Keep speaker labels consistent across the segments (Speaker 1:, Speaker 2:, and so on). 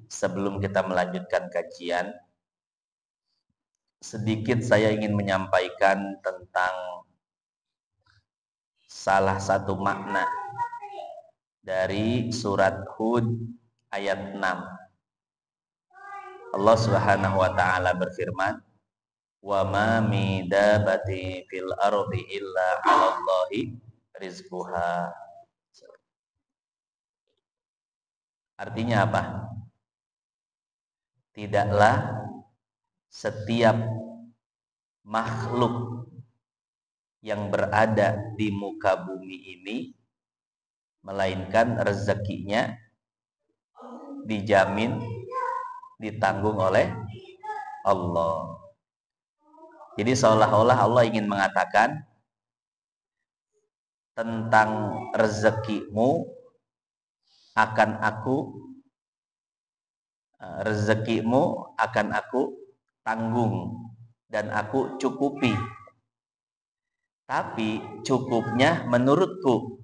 Speaker 1: sebelum kita melanjutkan kajian, sedikit saya ingin menyampaikan tentang salah satu makna dari surat Hud ayat 6. Allah Subhanahu wa taala berfirman, "Wa ma mi dabati fil ardi illa 'alallahi rizquha." Artinya apa? Tidaklah setiap makhluk yang berada di muka bumi ini melainkan rezekinya dijamin, ditanggung oleh Allah. Jadi seolah-olah Allah ingin mengatakan tentang rezekimu akan aku tanggung dan aku cukupi. Tapi cukupnya menurutku,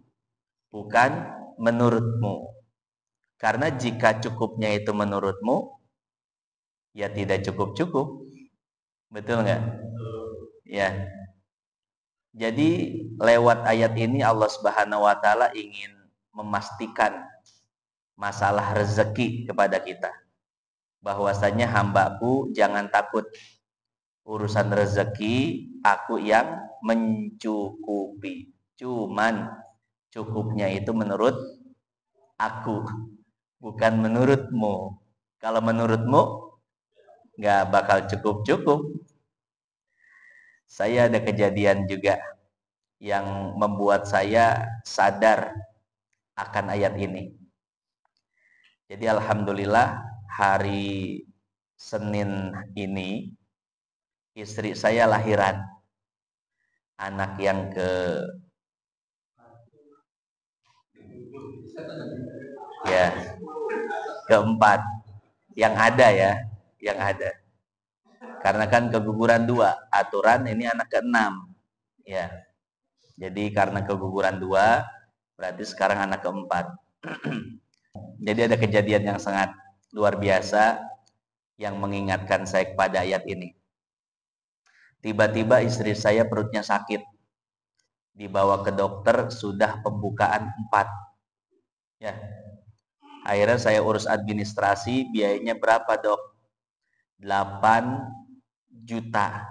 Speaker 1: bukan menurutmu. Karena jika cukupnya itu menurutmu, ya tidak cukup-cukup. Betul nggak? Ya. Jadi lewat ayat ini Allah Subhanahu wa taala ingin memastikan masalah rezeki kepada kita. Bahwasanya hambaku jangan takut, urusan rezeki aku yang mencukupi. Cuman cukupnya itu menurut aku, bukan menurutmu. Kalau menurutmu nggak bakal cukup-cukup. Saya ada kejadian juga yang membuat saya sadar akan ayat ini. Jadi alhamdulillah hari Senin ini istri saya lahiran anak yang keempat yang ada ya, yang ada. Karena kan keguguran 2, aturan ini anak ke-6 ya. Jadi karena keguguran 2 berarti sekarang anak ke-4. Jadi ada kejadian yang sangat luar biasa yang mengingatkan saya kepada ayat ini. Tiba-tiba istri saya perutnya sakit. Dibawa ke dokter sudah pembukaan 4. Ya. Akhirnya saya urus administrasi, biayanya berapa, Dok? 8 juta.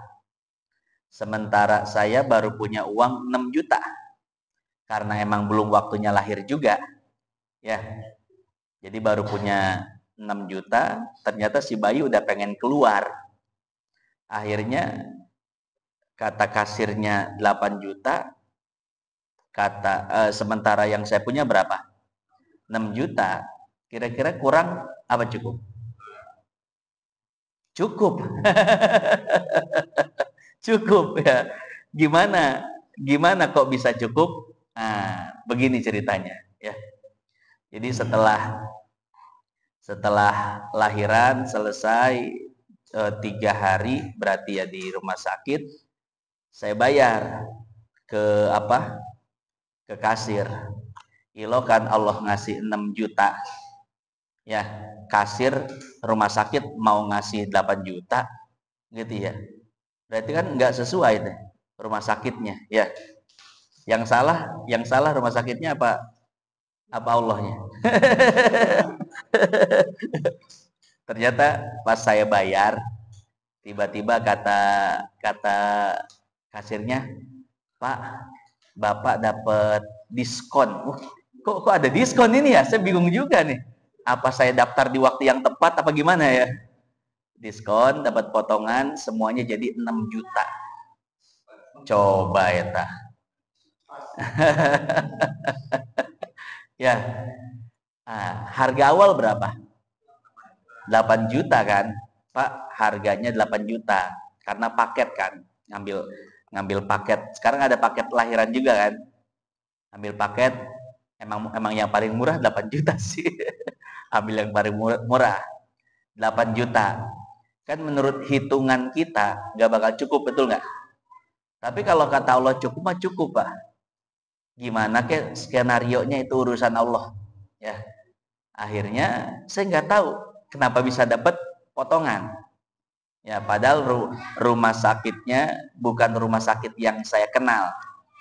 Speaker 1: Sementara saya baru punya uang 6 juta. Karena emang belum waktunya lahir juga. Ya. Jadi baru punya 6 juta, ternyata si bayi udah pengen keluar. Akhirnya kata kasirnya 8 juta, sementara yang saya punya berapa? 6 juta. Kira-kira kurang apa cukup? Cukup. Cukup ya. Gimana kok bisa cukup? Nah, begini ceritanya ya. Jadi setelah lahiran selesai 3 hari berarti ya di rumah sakit, saya bayar ke kasir. Kan Allah ngasih 6 juta. Ya, kasir rumah sakit mau ngasih 8 juta gitu ya. Berarti kan nggak sesuai deh rumah sakitnya, ya. Yang salah rumah sakitnya apa Allahnya? Ternyata pas saya bayar, tiba-tiba kata kasirnya, "Pak, Bapak dapat diskon." Kok ada diskon ini ya? Saya bingung juga nih. Apa saya daftar di waktu yang tepat apa gimana ya? Diskon, dapat potongan, semuanya jadi 6 juta. Coba ya ta. Ya. Harga awal berapa? 8 juta kan? Pak, harganya 8 juta. Karena paket kan. Ngambil paket. Sekarang ada paket lahiran juga kan? Ambil paket, emang yang paling murah 8 juta sih. Ambil yang paling murah 8 juta. Kan menurut hitungan kita gak bakal cukup, betul gak? Tapi kalau kata Allah cukup mah cukup, Pak. Gimana skenario nya itu urusan Allah. Ya. Akhirnya saya nggak tahu Kenapa bisa dapat potongan? Ya, padahal rumah sakitnya bukan rumah sakit yang saya kenal.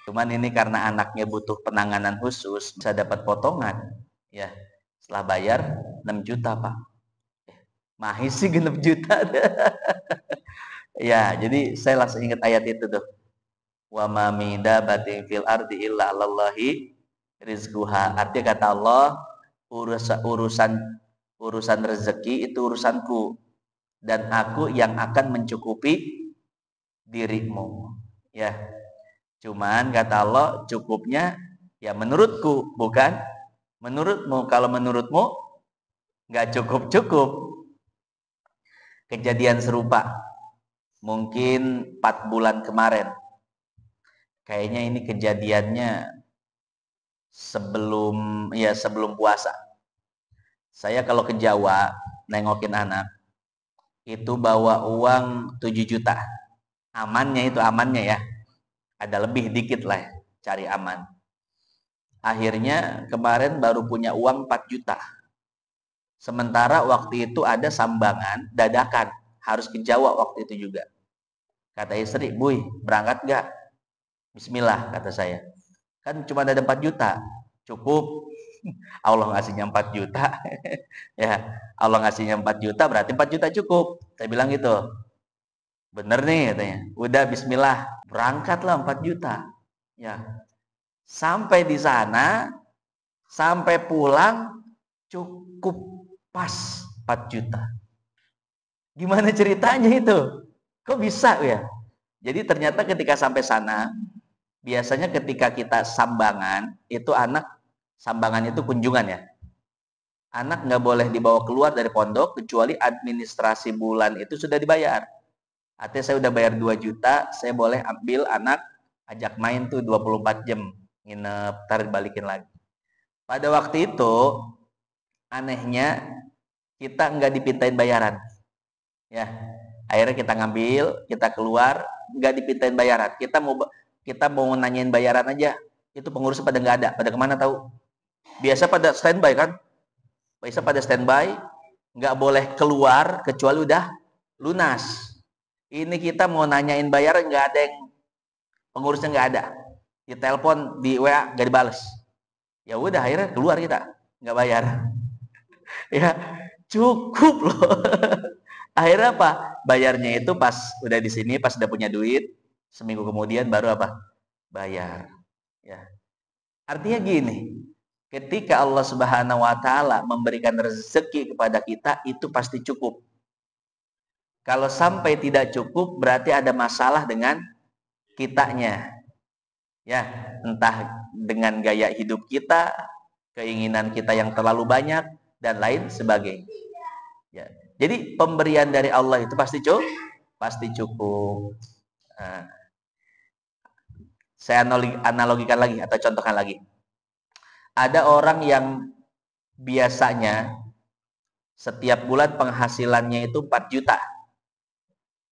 Speaker 1: Cuman ini karena anaknya butuh penanganan khusus, bisa dapat potongan. Ya, setelah bayar 6 juta, Pak. Mahis sih 6 juta. Ya, jadi saya langsung ingat ayat itu tuh. Wa ma min dabatin fil ardi illa 'alallahi rizquha. Artinya kata Allah, urusan rezeki itu urusanku, dan aku yang akan mencukupi dirimu. Ya, cuman kata Allah cukupnya ya menurutku, bukan menurutmu. Kalau menurutmu nggak cukup. Kejadian serupa mungkin 4 bulan kemarin. Kayaknya ini kejadiannya sebelum puasa. Saya kalau ke Jawa nengokin anak itu bawa uang 7 juta. Amannya ya. Ada lebih dikit lah, cari aman. Akhirnya kemarin baru punya uang 4 juta. Sementara waktu itu ada sambangan dadakan, harus ke Jawa waktu itu juga. Kata istri, "Buy, berangkat gak?" Bismillah, kata saya. Kan cuma ada 4 juta. Cukup. Allah ngasihnya 4 juta. Ya, Allah ngasihnya 4 juta berarti 4 juta cukup. Saya bilang gitu. Bener nih katanya. Udah bismillah, berangkatlah 4 juta. Ya. Sampai di sana, sampai pulang cukup pas 4 juta. Gimana ceritanya itu? Kok bisa ya? Jadi ternyata ketika sampai sana, biasanya ketika kita sambangan, itu sambangan itu kunjungan ya. Anak nggak boleh dibawa keluar dari pondok, kecuali administrasi bulan itu sudah dibayar. Artinya saya udah bayar 2 juta, saya boleh ambil anak, ajak main tuh 24 jam. Nginep, tarik balikin lagi. Pada waktu itu, anehnya, kita nggak dipintain bayaran. Ya, akhirnya kita ngambil, kita keluar, nggak dipintain bayaran. Kita mau nanyain bayaran aja, itu pengurus pada nggak ada. Pada kemana tahu? Biasa pada standby kan? Biasa pada standby, nggak boleh keluar kecuali udah lunas. Ini kita mau nanyain bayaran, nggak ada yang, pengurusnya nggak ada. Di telepon, di WA nggak dibales. Ya udah, akhirnya keluar kita, nggak bayar. Ya cukup loh. Akhirnya apa? Bayarnya itu pas udah di sini, pas udah punya duit, seminggu kemudian baru apa? Bayar. Ya. Artinya gini, ketika Allah Subhanahu wa taala memberikan rezeki kepada kita, itu pasti cukup. Kalau sampai tidak cukup, berarti ada masalah dengan kitanya. Ya, entah dengan gaya hidup kita, keinginan kita yang terlalu banyak, dan lain sebagainya. Ya. Jadi pemberian dari Allah itu pasti cukup. Nah, saya analogikan lagi atau contohkan lagi. Ada orang yang biasanya setiap bulan penghasilannya itu 4 juta.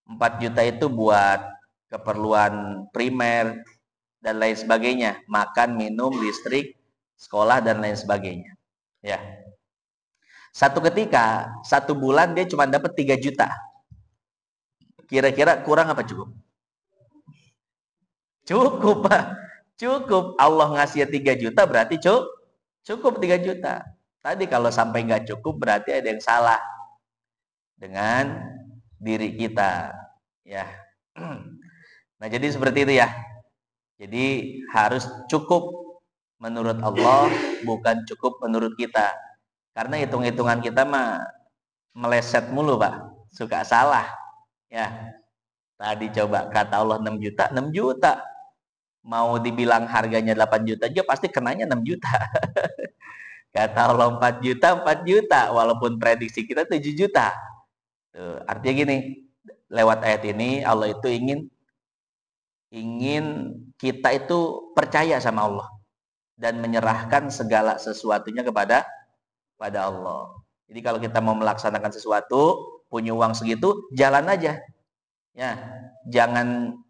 Speaker 1: 4 juta itu buat keperluan primer dan lain sebagainya, makan, minum, listrik, sekolah dan lain sebagainya. Ya. Satu ketika, 1 bulan dia cuma dapat 3 juta. Kira-kira kurang apa cukup? Cukup, Pak. Cukup. Allah ngasih 3 juta berarti cukup 3 juta. Tadi kalau sampai nggak cukup berarti ada yang salah dengan diri kita. Ya. Nah, jadi seperti itu ya. Jadi harus cukup menurut Allah, bukan cukup menurut kita. Karena hitung-hitungan kita mah meleset mulu, Pak. Suka salah. Ya. Tadi coba kata Allah 6 juta, 6 juta. Mau dibilang harganya 8 juta aja pasti kenanya 6 juta. Kata Allah 4 juta, 4 juta. Walaupun prediksi kita 7 juta. Tuh, artinya gini, lewat ayat ini Allah itu ingin kita itu percaya sama Allah dan menyerahkan segala sesuatunya kepada Allah. Jadi kalau kita mau melaksanakan sesuatu, punya uang segitu, jalan aja. Ya, jangan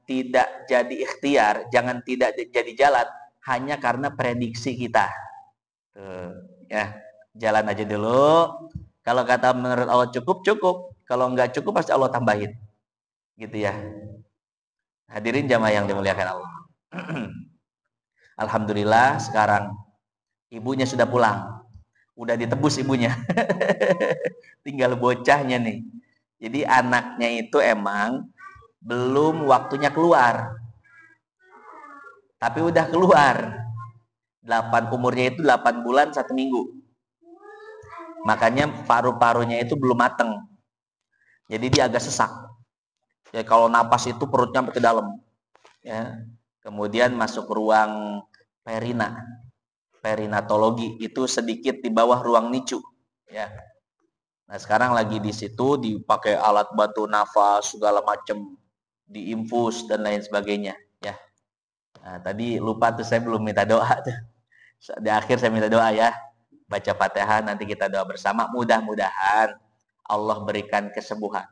Speaker 1: tidak jadi ikhtiar, jangan tidak jadi jalan hanya karena prediksi kita. Tuh, ya, jalan aja dulu. Kalau kata menurut Allah cukup, cukup. Kalau nggak cukup pasti Allah tambahin. Gitu ya. Hadirin jamaah yang dimuliakan Allah. Alhamdulillah sekarang ibunya sudah pulang. Udah ditebus ibunya. Tinggal bocahnya nih. Jadi anaknya itu emang belum waktunya keluar. Tapi udah keluar. Umurnya itu 8 bulan 1 minggu. Makanya paru-parunya itu belum mateng. Jadi dia agak sesak. Ya, kalau napas itu perutnya sampai ke dalam. Ya. Kemudian masuk ruang perinatologi, itu sedikit di bawah ruang NICU. Ya. Nah sekarang lagi di situ dipakai alat bantu nafas segala macam, diinfus dan lain sebagainya. Ya. Nah, tadi lupa tuh saya belum minta doa tuh. Di akhir saya minta doa ya. Baca Fatihah, nanti kita doa bersama. Mudah-mudahan Allah berikan kesembuhan.